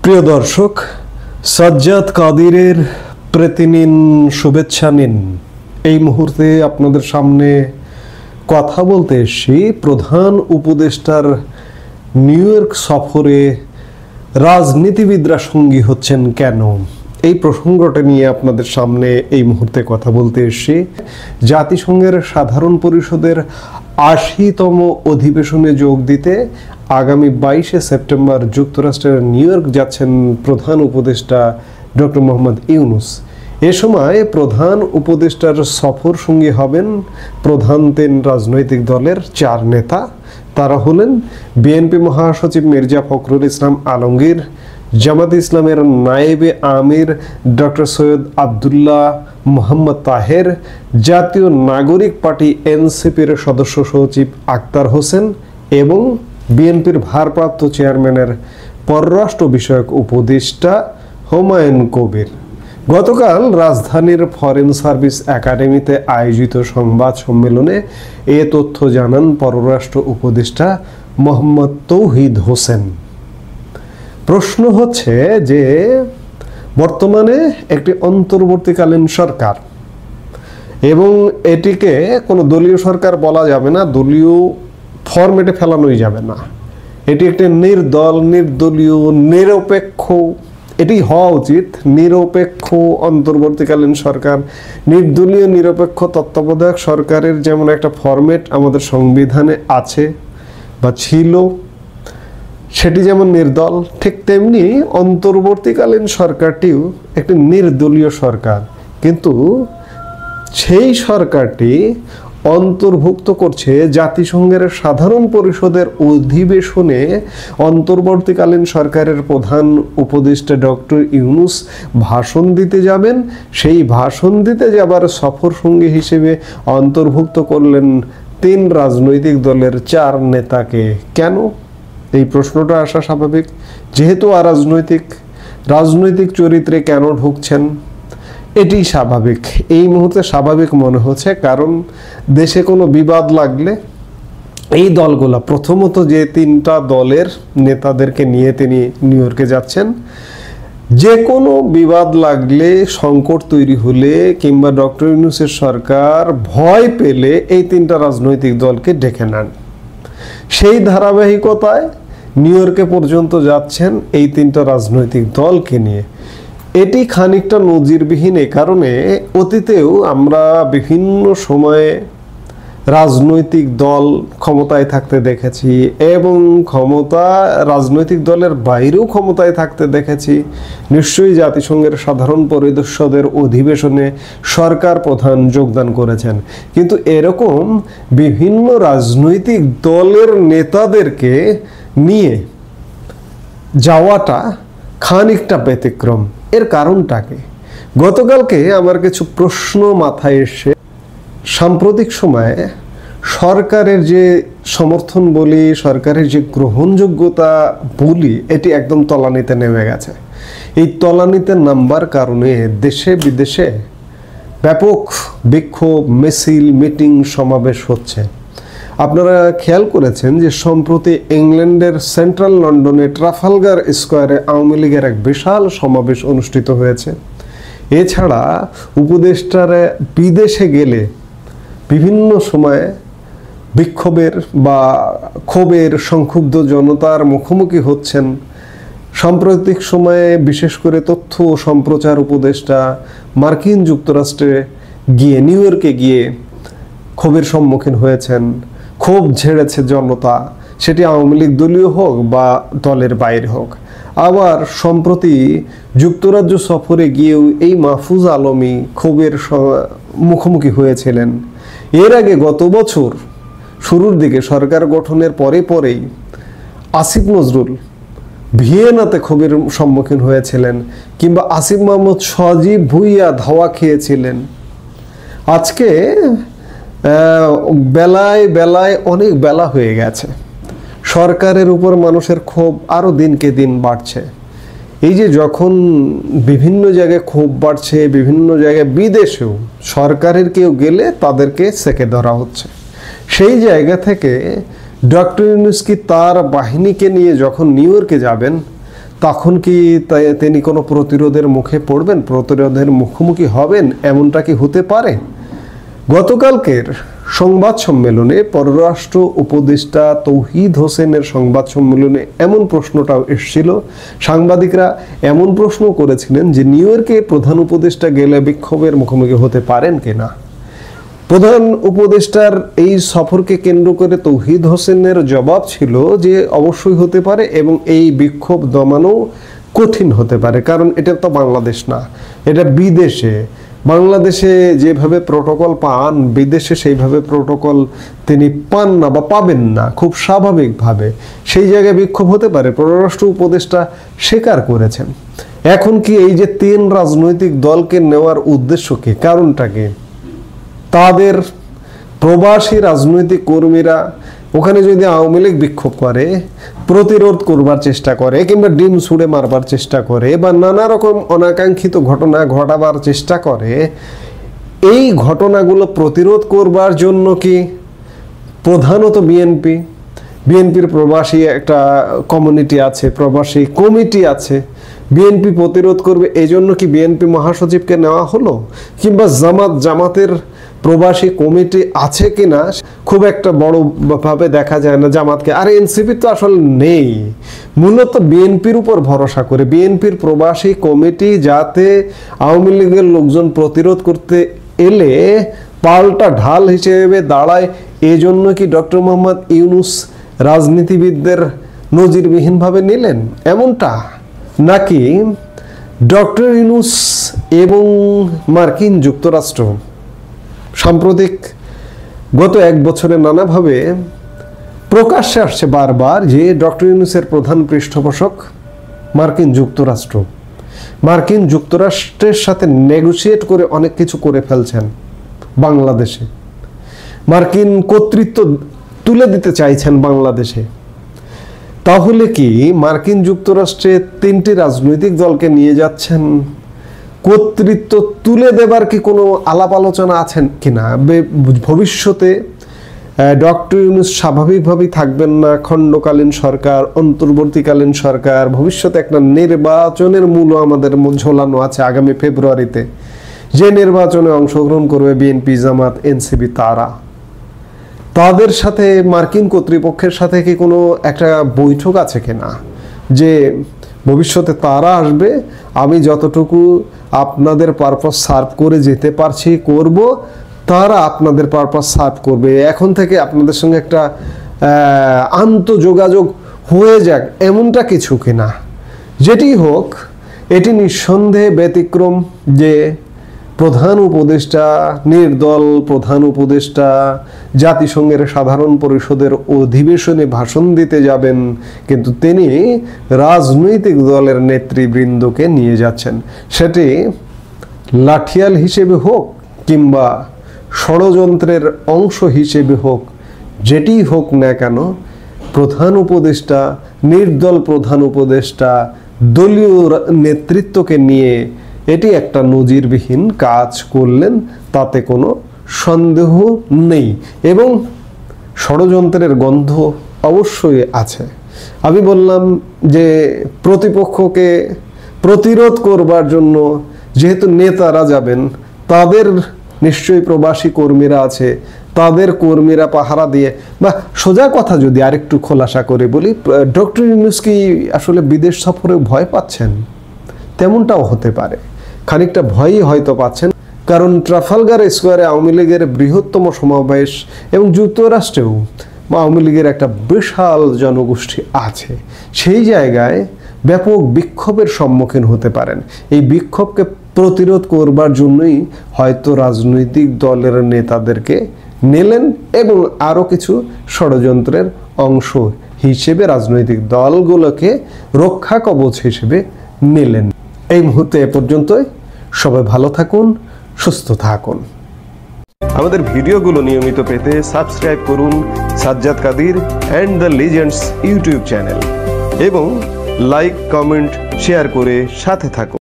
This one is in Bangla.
প্রিয় দর্শক, সাজ্জাদ কাদিরের প্রীতি নিন, শুভেচ্ছা নিন। এই মুহূর্তে আপনাদের সামনে কথা বলতে এসেছি প্রধান উপদেষ্টার নিউ ইয়র্ক সফরে রাজনীতিবিদরা সঙ্গী হচ্ছেন কেন, এই প্রসঙ্গটা নিয়ে আপনাদের সামনে এই মুহূর্তে কথা বলতে এসেছি। জাতিসংঘের সাধারণ পরিষদের ৮০তম অধিবেশনে যোগ দিতে আগামী ২২শে সেপ্টেম্বর যুক্তরাষ্ট্রের নিউ ইয়র্ক যাচ্ছেন প্রধান উপদেষ্টা ডক্টর মোহাম্মদ ইউনূস। এ সময় প্রধান উপদেষ্টার সফর সঙ্গী হবেন প্রধান ৩ রাজনৈতিক দলের ৪ নেতা। তারা হলেন বিএনপি মহাসচিব মির্জা ফখরুল ইসলাম আলমগীর, জামাত ইসলামের নায়েবে আমির ডক্টর সৈয়দ আবদুল্লাহ মোহাম্মদ তাহের, জাতীয় নাগরিক পার্টি এনসিপির সদস্য সচিব আক্তার হোসেন এবং বিএনপির ভারপ্রাপ্ত চেয়ারম্যানের পররাষ্ট্র বিষয়ক উপদেষ্টা হুমায়ুন কবির। গতকাল রাজধানীর ফরেন সার্ভিস একাডেমিতে আয়োজিত সংবাদ সম্মেলনে এ তথ্য জানান পররাষ্ট্র উপদেষ্টা মোহাম্মদ তৌহিদ হোসেন। প্রশ্ন হচ্ছে যে বর্তমানে একটি অন্তর্বর্তীকালীন সরকার এবং এটিকে কোনো দলীয় সরকার বলা যাবে না, দলীয় ফরম্যাটে ফেলানোই যাবে না। এটি একটি নির্দল, নির্দলীয়, নিরপেক্ষ, এটি হওয়া উচিত নিরপেক্ষ অন্তর্বর্তীকালীন সরকার। নির্দলীয় নিরপেক্ষ তত্ত্বাবধায়ক সরকারের যেমন একটা ফরম্যাট আমাদের সংবিধানে আছে বা ছিল, সেটি যেমন নির্দল, ঠিক তেমনি অন্তর্বর্তীকালীন সরকারটিও একটি নির্দলীয় সরকার। কিন্তু সেই সরকারটি অন্তর্ভুক্ত করছে জাতিসংঘের সাধারণ পরিষদের অধিবেশনে অন্তর্বর্তীকালীন সরকারের প্রধান উপদেষ্টা ডক্টর ইউনূস ভাষণ দিতে যাবেন। সেই ভাষণ দিতে যাবার সফর সঙ্গী হিসেবে অন্তর্ভুক্ত করলেন ৩ রাজনৈতিক দলের ৪ নেতাকে। কেন? এই প্রশ্নটা আসা স্বাভাবিক, যেহেতু রাজনৈতিক চরিত্রে কেন ঢুকছেন এটি স্বাভাবিক। এই মুহূর্তে স্বাভাবিক মনে হচ্ছে, কারণ দেশে কোনো বিবাদ লাগলে এই দলগুলা, প্রথমত যে ৩টা দলের নেতাদেরকে নিয়ে তিনি নিউ ইয়র্কে যাচ্ছেন, যে কোনো বিবাদ লাগলে, সংকট তৈরি হলে কিংবা ডক্টর ইউনূসের সরকার ভয় পেলে এই ৩টা রাজনৈতিক দলকে ডেকে নেন। সেই ধারাবাহিকতায় নিউ ইয়র্কে পর্যন্ত যাচ্ছেন এই ৩টা রাজনৈতিক দলকে নিয়ে। এটি খানিকটা নজিরবিহীন, এ কারণে অতীতেও আমরা বিভিন্ন সময়ে রাজনৈতিক দল ক্ষমতায় থাকতে দেখেছি এবং রাজনৈতিক দলের বাইরেও ক্ষমতায় থাকতে দেখেছি। নিশ্চয়ই জাতিসংঘের সাধারণ পরিষদের অধিবেশনে সরকার প্রধান যোগদান করেছেন, কিন্তু এরকম বিভিন্ন রাজনৈতিক দলের নেতাদেরকে নিয়ে যাওয়াটা খানিকটা ব্যতিক্রম। এর কারণটাকে গতকালকে আমার কিছু প্রশ্ন মাথায় এসে, সাম্প্রতিক সময়ে সরকারের যে সমর্থন বলি, সরকারের যে গ্রহণযোগ্যতা বলি, এটি একদম তলানিতে নেমে গেছে। এই তলানিতে নামবার কারণে দেশে বিদেশে ব্যাপক বিক্ষোভ, মিছিল, মিটিং, সমাবেশ হচ্ছে। আপনারা খেয়াল করেছেন যে সম্প্রতি ইংল্যান্ডের সেন্ট্রাল লন্ডনে ট্রাফালগার স্কোয়ারে আওয়ামী লীগের এক বিশাল সমাবেশ অনুষ্ঠিত হয়েছে। এছাড়া উপদেষ্টারা বিদেশে গেলে বিভিন্ন সময়ে বিক্ষোভের বা ক্ষোভের সংক্ষুব্ধ জনতার মুখোমুখি হচ্ছেন। সাম্প্রতিক সময়ে বিশেষ করে তথ্য ও সম্প্রচার উপদেষ্টা মার্কিন যুক্তরাষ্ট্রে গিয়ে, নিউ ইয়র্কে গিয়ে ক্ষোভের সম্মুখীন হয়েছেন। ক্ষোভ ঝেড়েছে জনতা, সেটি আওয়ামী লীগ দলীয় হোক বা দলের বাইরে হোক। আবার সম্প্রতি যুক্তরাজ্য সফরে গিয়েও এই মাহফুজ আলমী ক্ষোভের মুখোমুখি হয়েছিলেন। এর আগে গত বছর শুরুর দিকে সরকার গঠনের পরেই আসিফ নজরুল ভিয়েনাতে ক্ষোভের সম্মুখীন হয়েছিলেন, কিংবা আসিফ মাহমুদ সজীব ভুইয়া ধাওয়া খেয়েছিলেন। আজকে বেলায় অনেক বেলা হয়ে গেছে, সরকারের উপর মানুষের ক্ষোভ আরও দিনকে দিন বাড়ছে। এই যে যখন বিভিন্ন জায়গায় ক্ষোভ বাড়ছে, বিভিন্ন জায়গায় বিদেশেও সরকারের কেউ গেলে তাদেরকে সেকে ধরা হচ্ছে, সেই জায়গা থেকে ডক্টর ইউনূস কি তার বাহিনীকে নিয়ে যখন নিউ ইয়র্কে যাবেন, তখন কি তিনি কোনো প্রতিরোধের মুখে পড়বেন, প্রতিরোধের মুখোমুখি হবেন? এমনটা কি হতে পারে? গতকালকের সংবাদ সম্মেলনে পররাষ্ট্র উপদেষ্টা তৌহিদ হোসেনের সংবাদ সম্মেলনে এমন প্রশ্নটাও এসেছিল। সাংবাদিকরা এমন প্রশ্ন করেছিলেন যে নিউ ইয়র্কে প্রধান উপদেষ্টা গেলে বিক্ষোভের মুখোমুখি হতে পারেন কিনা। প্রধান উপদেষ্টার এই সফরকে কেন্দ্র করে তৌহিদ হোসেনের জবাব ছিল যে অবশ্যই হতে পারে এবং এই বিক্ষোভ দমানো কঠিন হতে পারে, কারণ এটা তো বাংলাদেশ না, এটা বিদেশে। বাংলাদেশে যেভাবে প্রোটোকল পান, বিদেশে সেইভাবে প্রোটোকল তিনি পান না বা পাবেন না খুব স্বাভাবিকভাবে। সেই জায়গায় বিক্ষোভ হতে পারে, পররাষ্ট্র উপদেষ্টা স্বীকার করেছেন। এখন কি এই যে 3 রাজনৈতিক দলকে নেওয়ার উদ্দেশ্য কি, কারণটা কি? তাদের প্রবাসী রাজনৈতিক কর্মীরা ওখানে যদি আওয়ামী লীগ বিক্ষোভ করে, প্রতিরোধ করবার চেষ্টা করে, কিংবা ডিম ছুঁড়ে মারবার চেষ্টা করে, বা নানা রকম অনাকাঙ্ক্ষিত ঘটনা ঘটাবার চেষ্টা করে, এই ঘটনাগুলো প্রতিরোধ করবার জন্য কি প্রধানত বিএনপির প্রবাসী একটা কমিউনিটি আছে, প্রবাসী কমিটি আছে, বিএনপি প্রতিরোধ করবে, এই জন্য কি বিএনপি মহাসচিবকে নেওয়া হলো? কিংবা জামাতের প্রবাসী কমিটি আছে কিনা খুব একটা বড় ভাবে দেখা যায় না জামাতকে। আর এনসিপি তো আসলে নেই, মূলত বিএনপির উপর ভরসা করে। বিএনপির প্রবাসী কমিটি যাতে আওয়ামী লীগের লোকজন প্রতিরোধ করতে এলে পাল্টা ঢাল হিসেবে দাঁড়ায়, এই জন্য কি ডক্টর মোহাম্মদ ইউনূস রাজনীতিবিদদের নজিরবিহীনভাবে নিলেন এমনটা? নাকি ডক্টর ইউনূস এবং মার্কিন যুক্তরাষ্ট্র সাম্প্রতিক গত 1 বছরে নানাভাবে প্রকাশ্যে আসছে বারবার যে ডক্টর ইউনূসের প্রধান পৃষ্ঠপোষক মার্কিন যুক্তরাষ্ট্রের সাথে নেগোশিয়েট করে অনেক কিছু করে ফেলছেন বাংলাদেশে, মার্কিন কর্তৃত্ব তুলে দিতে চাইছেন বাংলাদেশে। তাহলে কি মার্কিন যুক্তরাষ্ট্রে 3টি রাজনৈতিক দলকে নিয়ে যাচ্ছেন, কর্তৃত্ব তুলে দেবার কি কোনো আলাপ আলোচনা আছেন কিনা? ভবিষ্যতে ডক্টর ইউনূস স্বাভাবিকভাবেই থাকবেন না, খণ্ডকালীন সরকার, অন্তর্বর্তীকালীন সরকার, ভবিষ্যতে একটা নির্বাচনের মূল্য আমাদের ঝোলানো আছে আগামী ফেব্রুয়ারিতে, যে নির্বাচনে অংশগ্রহণ করবে বিএনপি, জামাত, এনসিপি। তাদের সাথে মার্কিন কর্তৃপক্ষের সাথে কি কোনো একটা বৈঠক আছে কিনা যে ভবিষ্যতে তারা আসবে, আমি যতটুকু আপনাদের পারপাস সার্ভ করে যেতে পারছি করব, তারা আপনাদের পারপাস সার্ভ করবে, এখন থেকে আপনাদের সঙ্গে একটা আন্তঃযোগাযোগ হয়ে যাক, এমনটা কিছু কিনা? যেটি হোক, এটি নিঃসন্দেহে ব্যতিক্রম যে প্রধান উপদেষ্টা, নির্দল প্রধান উপদেষ্টা জাতিসংঘের সাধারণ পরিষদের অধিবেশনে ভাষণ দিতে যাবেন, কিন্তু তিনি রাজনৈতিক দলের নেতৃবৃন্দকে নিয়ে যাচ্ছেন। সেটি লাঠিয়াল হিসেবে হোক কিংবা ষড়যন্ত্রের অংশ হিসেবে হোক, যেটি হোক না কেন, প্রধান উপদেষ্টা, নির্দল প্রধান উপদেষ্টা দলীয় নেতৃত্বকে নিয়ে এটি একটা নজিরবিহীন কাজ করলেন, তাতে কোনো সন্দেহ নেই, এবং ষড়যন্ত্রের গন্ধ অবশ্যই আছে। আমি বললাম যে প্রতিপক্ষকে প্রতিরোধ করবার জন্য যেহেতু নেতারা যাবেন, তাদের নিশ্চয়ই প্রবাসী কর্মীরা আছে, তাদের কর্মীরা পাহারা দিয়ে, বা সোজা কথা যদি আরেকটু খোলাসা করে বলি, ডক্টর ইউনূস কি আসলে বিদেশ সফরে ভয় পাচ্ছেন? তেমনটাও হতে পারে, খানিকটা ভয়ই হয়তো পাচ্ছেন, কারণ ট্রাফালগার স্কোয়ারে আওয়ামী লীগের বৃহত্তম সমাবেশ এবং যুক্তরাষ্ট্রেও আওয়ামী লীগের একটা বিশাল জনগোষ্ঠী আছে, সেই জায়গায় ব্যাপক বিক্ষোভের সম্মুখীন হতে পারেন। এই বিক্ষোভকে প্রতিরোধ করবার জন্যই হয়তো রাজনৈতিক দলের নেতাদেরকে নিলেন এবং আরও কিছু ষড়যন্ত্রের অংশ হিসেবে রাজনৈতিক দলগুলোকে রক্ষা কবচ হিসেবে নিলেন। এই মুহূর্তে এ পর্যন্তই। সবাই ভালো থাকুন, সুস্থ থাকুন। আমাদের ভিডিওগুলো নিয়মিত পেতে সাবস্ক্রাইব করুন Sajjad Kadir and the legends YouTube channel এবং লাইক, কমেন্ট, শেয়ার করে সাথে থাকুন।